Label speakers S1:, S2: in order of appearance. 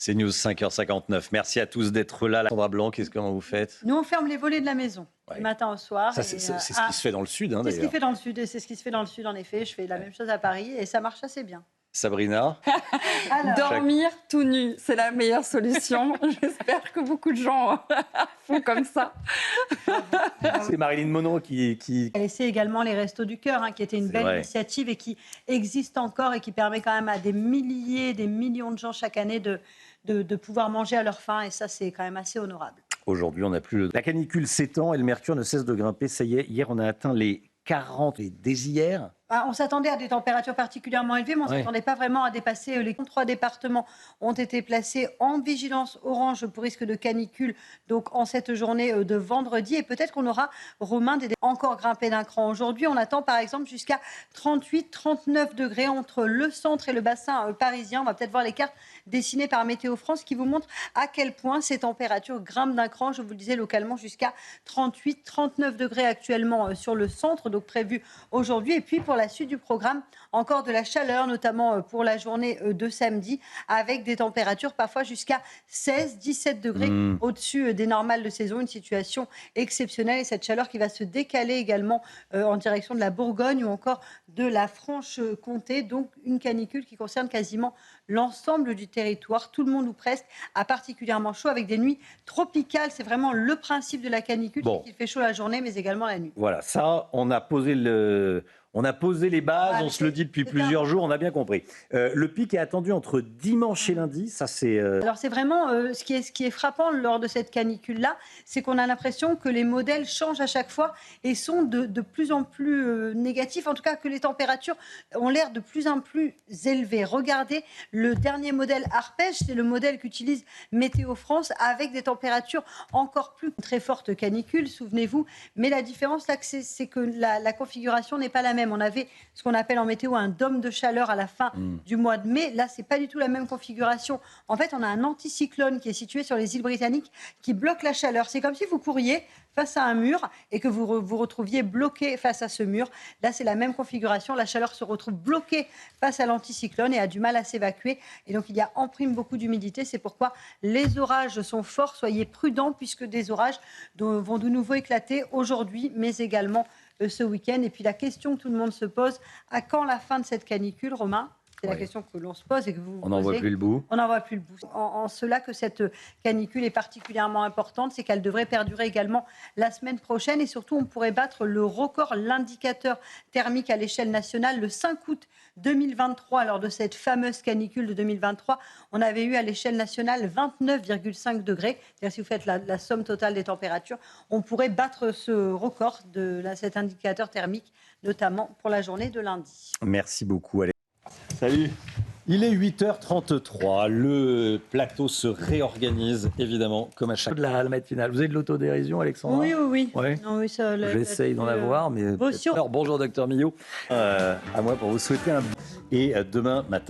S1: C'est News 5h59. Merci à tous d'être là. Sandra Blanc, comment vous faites?
S2: Nous, on ferme les volets de la maison, du matin au soir.
S1: C'est ce qui se fait dans le Sud,
S2: C'est
S1: d'ailleurs.
S2: ce qui se fait dans le Sud, et c'est ce qui se fait dans le Sud, en effet. Je fais la même chose à Paris, et ça marche assez bien.
S1: Sabrina?
S3: Dormir tout nu, c'est la meilleure solution. J'espère que beaucoup de gens font comme ça.
S1: C'est Marilyn Monroe qui...
S2: Elle essaie également les Restos du Cœur, qui était une belle initiative et qui existe encore et qui permet quand même à des milliers, des millions de gens chaque année de pouvoir manger à leur faim. Et ça, c'est quand même assez honorable.
S1: Aujourd'hui, on n'a plus... La canicule s'étend et le mercure ne cesse de grimper. Ça y est, hier, on a atteint les 40 et dès hier.
S2: On s'attendait à des températures particulièrement élevées, mais on ne s'attendait pas vraiment à dépasser les 3 départements ont été placés en vigilance orange pour risque de canicule donc en cette journée de vendredi. Et peut-être qu'on aura, Romain, encore grimpé d'un cran. Aujourd'hui, on attend par exemple jusqu'à 38-39 degrés entre le centre et le bassin parisien. On va peut-être voir les cartes dessinées par Météo France qui vous montrent à quel point ces températures grimpent d'un cran. Je vous le disais, localement jusqu'à 38-39 degrés actuellement sur le centre, donc prévu aujourd'hui. Et puis pour la suite du programme, encore de la chaleur, notamment pour la journée de samedi, avec des températures parfois jusqu'à 16-17 degrés au-dessus des normales de saison. Une situation exceptionnelle et cette chaleur qui va se décaler également en direction de la Bourgogne ou encore de la Franche-Comté. Donc une canicule qui concerne quasiment l'ensemble du territoire. Tout le monde ou presque a particulièrement chaud avec des nuits tropicales. C'est vraiment le principe de la canicule, c'est qu'il fait chaud la journée mais également la nuit.
S1: Voilà, ça, on a posé les bases, on se le dit depuis plusieurs jours, on a bien compris. Le pic est attendu entre dimanche et lundi, ça c'est...
S2: Alors c'est vraiment ce qui est frappant lors de cette canicule-là, c'est qu'on a l'impression que les modèles changent à chaque fois et sont de plus en plus négatifs, en tout cas que les températures ont l'air de plus en plus élevées. Regardez le dernier modèle Arpège, c'est le modèle qu'utilise Météo France avec des températures encore plus très fortes canicule, souvenez-vous, mais la différence là, c'est que la configuration n'est pas la même. On avait ce qu'on appelle en météo un dôme de chaleur à la fin du mois de mai. Là, c'est pas du tout la même configuration. En fait, on a un anticyclone qui est situé sur les îles Britanniques qui bloque la chaleur. C'est comme si vous couriez face à un mur et que vous vous retrouviez bloqué face à ce mur. Là, c'est la même configuration. La chaleur se retrouve bloquée face à l'anticyclone et a du mal à s'évacuer. Et donc, il y a en prime beaucoup d'humidité. C'est pourquoi les orages sont forts. Soyez prudents puisque des orages vont de nouveau éclater aujourd'hui, mais également ce week-end. Et puis la question que tout le monde se pose, à quand la fin de cette canicule, Romain? C'est la question que l'on se pose et que vous
S1: On n'en voit plus le bout.
S2: On n'en voit plus le bout. En cela que cette canicule est particulièrement importante, c'est qu'elle devrait perdurer également la semaine prochaine et surtout on pourrait battre le record, l'indicateur thermique à l'échelle nationale le 5 août 2023. Lors de cette fameuse canicule de 2023, on avait eu à l'échelle nationale 29,5 degrés. C'est-à-dire si vous faites la somme totale des températures, on pourrait battre ce record de cet indicateur thermique, notamment pour la journée de lundi.
S1: Merci beaucoup, Alex. Salut. Il est 8h33. Le plateau se réorganise, évidemment, comme à chaque fois de la matinale. Vous avez de l'autodérision, Alexandra?
S2: Oui.
S1: Ouais.
S2: Non, oui,
S1: j'essaye d'en avoir, mais... Alors, bonjour, docteur Millot. À moi pour vous souhaiter un... Et demain matin...